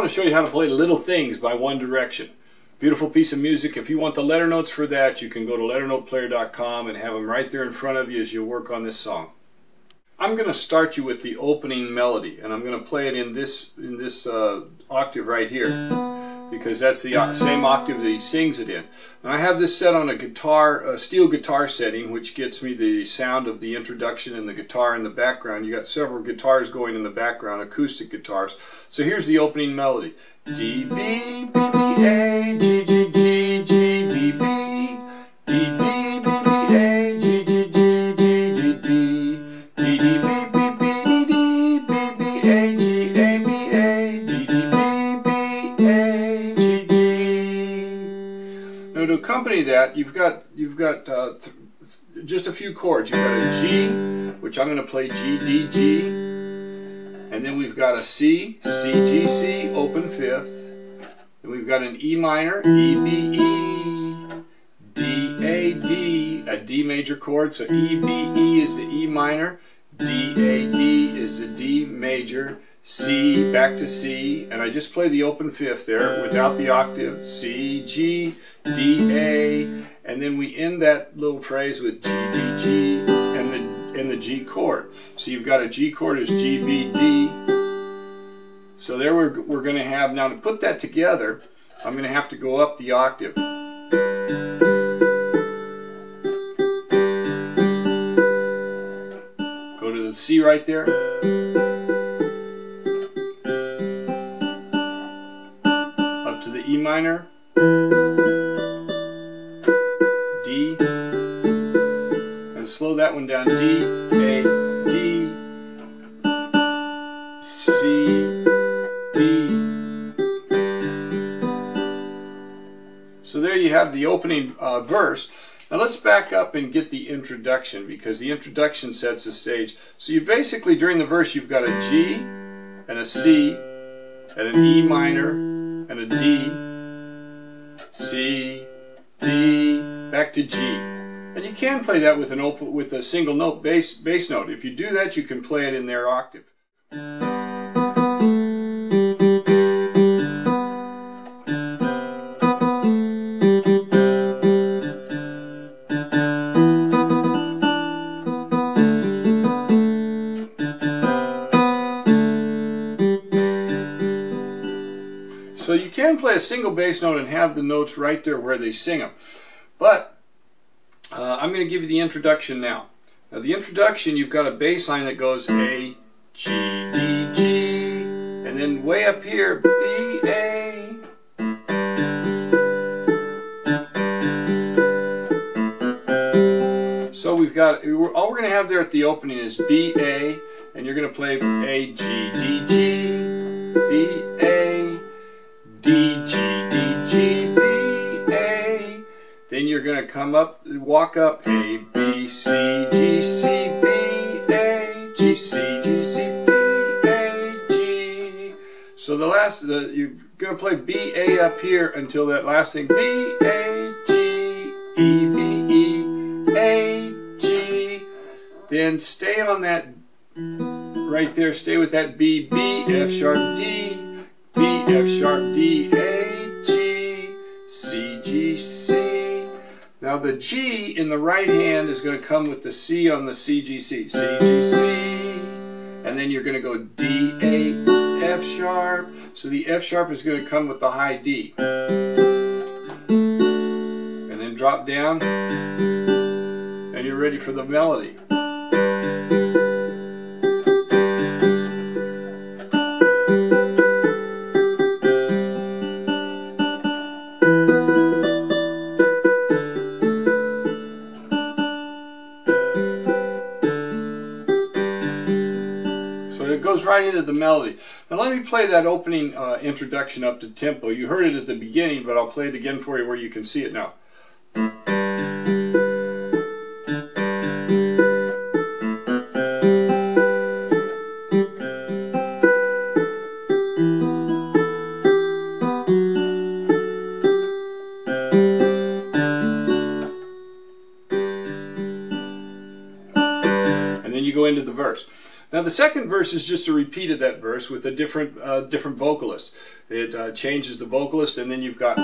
want to show you how to play Little Things by One Direction. Beautiful piece of music. If you want the letter notes for that, you can go to LetterNotePlayer.com and have them right there in front of you as you work on this song. I'm going to start you with the opening melody, and I'm going to play it in this octave right here, because that's the same octave that he sings it in. And I have this set on a steel guitar setting, which gets me the sound of the introduction and the guitar in the background. You got several guitars going in the background, acoustic guitars. So here's the opening melody. D, B, B, B, A, G, G, G, G, B, B, D, B, B, B, A, G, G, G, G, D, B, D, D, B, B, B, D, B, B, A, G, A, B, A, D, D, B, B, A, G, G. Now to accompany that, you've got just a few chords. You've got a G, which I'm going to play G, D, G. And then we've got a C, C, G, C, open fifth. Then we've got an E minor, E, B, E, D, A, D, a D major chord. So E, B, E is the E minor, D, A, D is the D major, C, back to C, and I just play the open fifth there without the octave, C, G, D, A, and then we end that little phrase with G, D, G, and the G chord. So you've got a G chord as G, B, D. So there we're going to have, now to put that together, I'm going to have to go up the octave. Go to the C right there. Up to the E minor. D. And slow that one down. D, A, D, C, D. So there you have the opening verse. Now let's back up and get the introduction, because the introduction sets the stage. So you basically, during the verse, you've got a G and a C and an E minor and a D, C, D, back to G. And you can play that with a single note bass note. If you do that, you can play it in their octave. So you can play a single bass note and have the notes right there where they sing them. But I'm going to give you the introduction now. Now the introduction, you've got a bass line that goes A, G, D, G, and then way up here, B, A. So we've got, all we're going to have there at the opening is B, A, and you're going to play A, G, D, G, B, A, D, G, D, G, B, A. Then you're going to come up, walk up A, B, C, G, C, B, A, G, C, G, C, B, A, G. So the last, you're going to play B, A up here until that last thing, B, A, G, E, B, E, A, G. Then stay on that, right there, stay with that B, B, F sharp, D, B, F sharp, D, A, G, C, G, C. Now the G in the right hand is going to come with the C on the C, G, C, C, G, C. And then you're going to go D, A, F sharp. So the F sharp is going to come with the high D. And then drop down, and you're ready for the melody. It goes right into the melody. Now let me play that opening introduction up to tempo. You heard it at the beginning, but I'll play it again for you where you can see it now. And then you go into the verse. Now the second verse is just a repeat of that verse with a different vocalist. It changes the vocalist, and then you've got.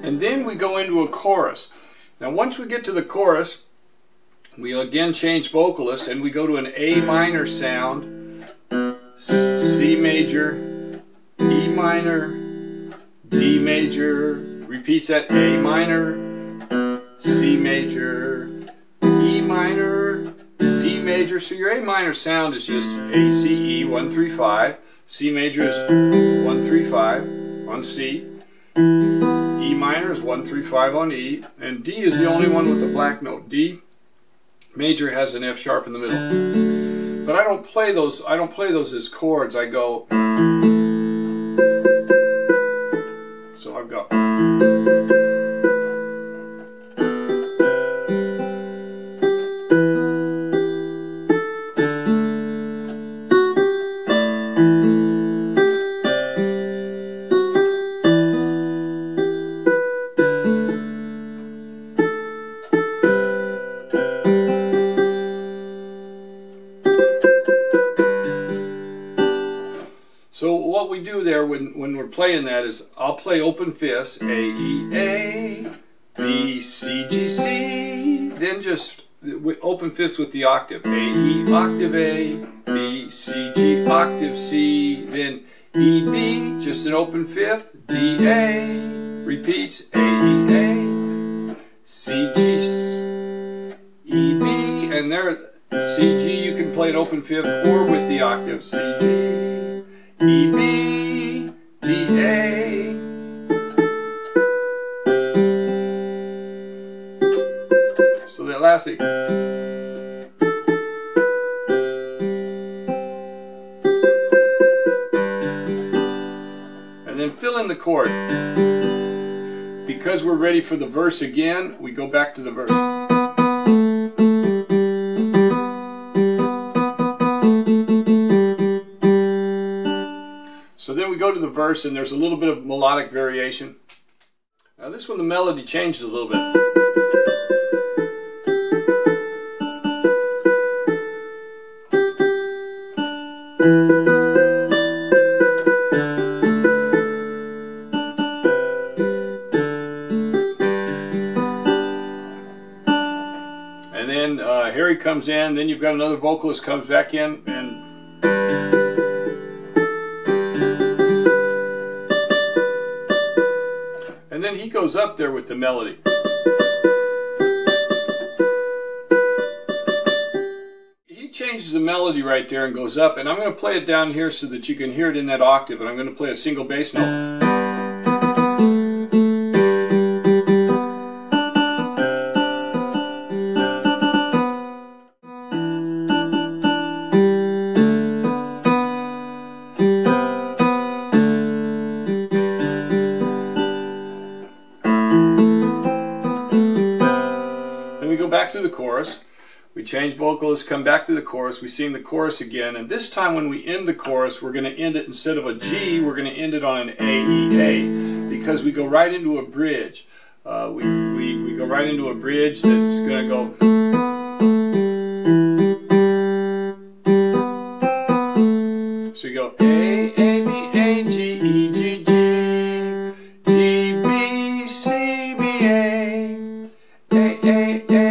And then we go into a chorus. Now once we get to the chorus, we again change vocalists and we go to an A minor sound, C major, E minor, D major, repeats that A minor, C major, E minor, D major. So your A minor sound is just A, C, E, 1, 3, 5. C major is 1, 3, 5 on C. E minor is 1, 3, 5 on E. And D is the only one with a black note. D major has an F sharp in the middle. But I don't play those as chords. I go. So I've got. So what we do there when we're playing that is I'll play open fifths, A, E, A, B, C, G, C, then just open fifths with the octave, A, E, octave A, B, C, G, octave C, then E, B, just an open fifth, D, A, repeats, A, E, A, C, G, E, B, and there, C, G, you can play an open fifth or with the octave, C, G, E, B, D, A. So that last thing. And then fill in the chord. Because we're ready for the verse again, we go back to the verse. So then we go to the verse, and there's a little bit of melodic variation. Now this one, the melody changes a little bit. And then Harry comes in, then you've got another vocalist comes back in, and then he goes up there with the melody. He changes the melody right there and goes up, and I'm going to play it down here so that you can hear it in that octave, and I'm going to play a single bass note. Back to the chorus, we change vocalists, come back to the chorus, we sing the chorus again, and this time when we end the chorus, we're going to end it, instead of a G, we're going to end it on an A, E, A, because we go right into a bridge. We go right into a bridge that's going to go. So you go A, A, B, A, G, E, G, G, G, B, C, B, A, A, A, A,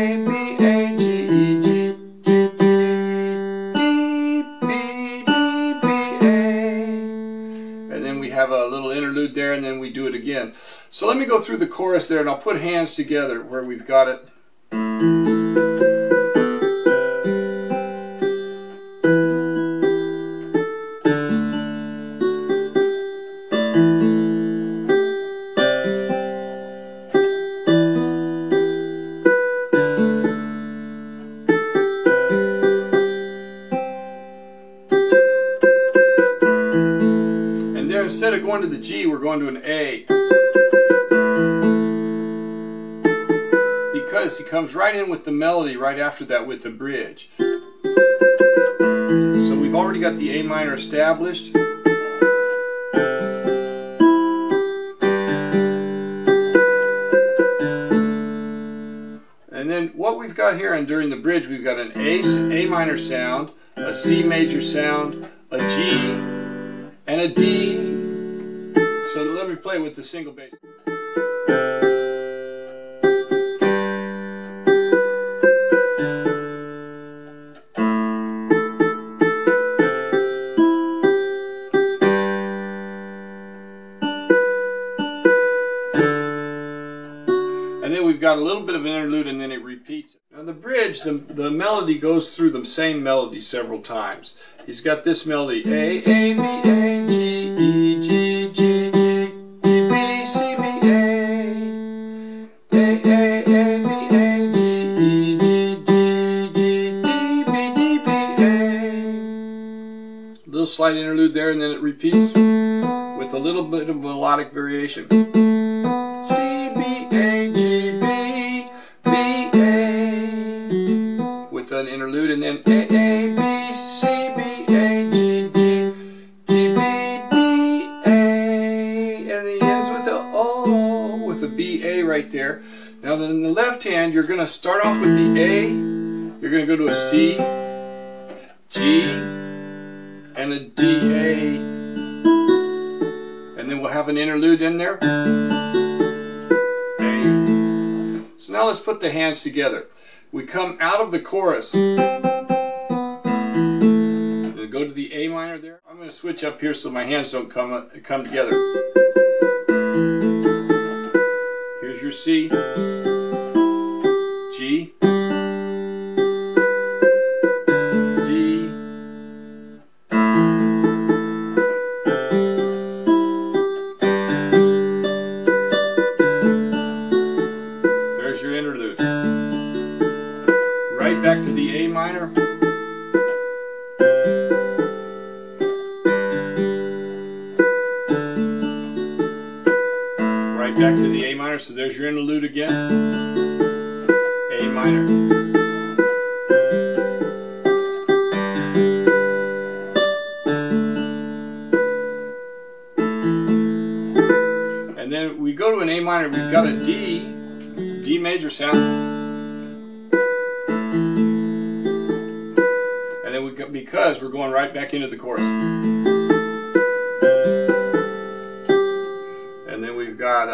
have a little interlude there, and then we do it again. So let me go through the chorus there, and I'll put hands together where we've got it. Instead of going to the G, we're going to an A. because he comes right in with the melody right after that with the bridge. So we've already got the A minor established. And then what we've got here, and during the bridge, we've got an A minor sound, a C major sound, a G, and a D. So let me play with the single bass. And then we've got a little bit of an interlude, and then it repeats. Now the bridge, the melody goes through the same melody several times. He's got this melody, A, B, A, G, E, G, G, G, D, B, C, B, A, B, A, G, E, G, G, G, D, B, D, B, A. Little slight interlude there, and then it repeats with a little bit of melodic variation. An interlude, and then A, B, C, B, A, G, D, G, B, D, A, and it ends with a O, with a B, A right there. Now then in the left hand, you're going to start off with the A, you're going to go to a C, G, and a D, A, and then we'll have an interlude in there. A. So now let's put the hands together. We come out of the chorus and go to the A minor there. I'm going to switch up here so my hands don't come together. Here's your C, G, D, there's your interlude. Right back to the A minor. Right back to the A minor, so there's your interlude again. A minor. And then we go to an A minor, we've got a D major sound. And then because we're going right back into the chorus. And then we've got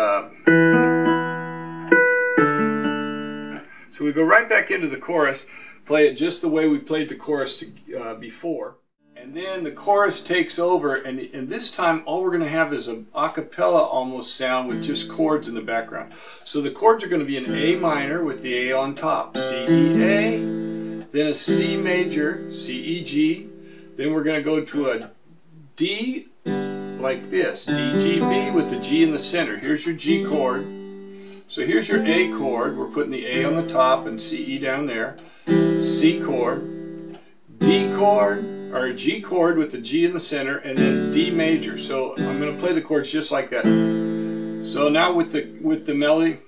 so we go right back into the chorus, play it just the way we played the chorus before, and then the chorus takes over, and this time all we're going to have is a cappella almost sound with just chords in the background. So the chords are going to be an A minor with the A on top, C, E, A, then a C major, C, E, G, then we're going to go to a D like this, D, G, B with the G in the center. Here's your G chord. So here's your A chord. We're putting the A on the top and C, E down there. C chord, D chord, or G chord with the G in the center, and then D major. So I'm going to play the chords just like that. So now with the melody.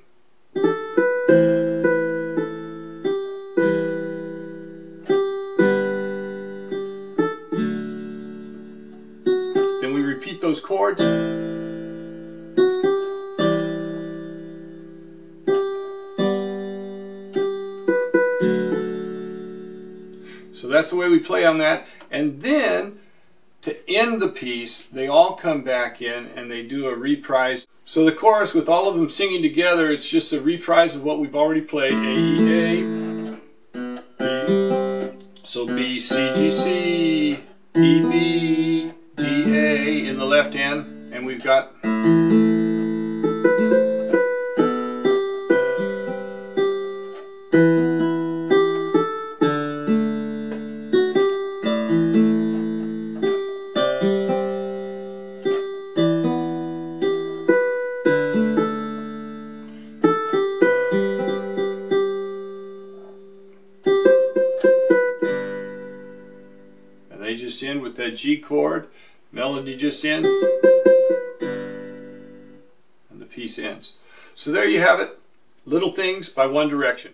Then we repeat those chords. So that's the way we play on that. And then to end the piece, they all come back in and they do a reprise. So the chorus with all of them singing together, it's just a reprise of what we've already played. A, E, A, B. So B, C, G, C, E, B, D, A in the left hand. And we've got they just end with that G chord, melody just ends, and the piece ends. So there you have it. Little Things by One Direction.